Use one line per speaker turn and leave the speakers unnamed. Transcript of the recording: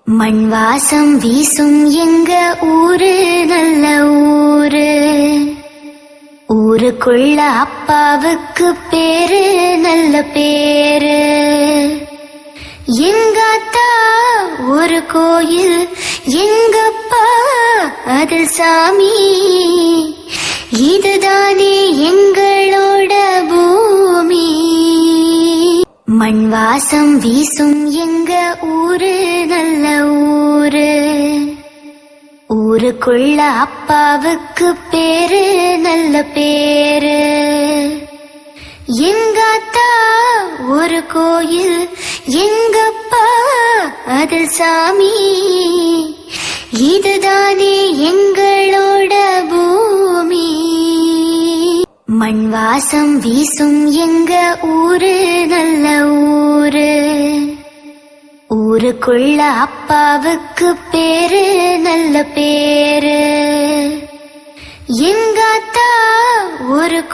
மண் வாசம் வீசும் எங்க ஊரு நல்ல ஊரு. ஊருக்குள்ள அப்பாவுக்கு பேரு நல்ல பேரு. எங்காத்தா ஒரு கோயில், எங்கப்பா அதில் சாமி. இதுதானே எங்களோட பூமி. மண் வாசம் வீசும் எங்க ஊரு நல்ல ஊரு. ஊருக்குள்ள அப்பாவுக்கு பேரு நல்ல பேரு. எங்காத்தா ஒரு கோயில், எங்கப்பா அதில் சாமி. இதுதானே எங்களோட பூமி. மண் வாசம் வீசும் எங்க ஊரு நல்ல ஊரு. ஊருக்குள்ள அப்பாவுக்கு பேரு நல்ல பேரு. எங்காத்தா ஒரு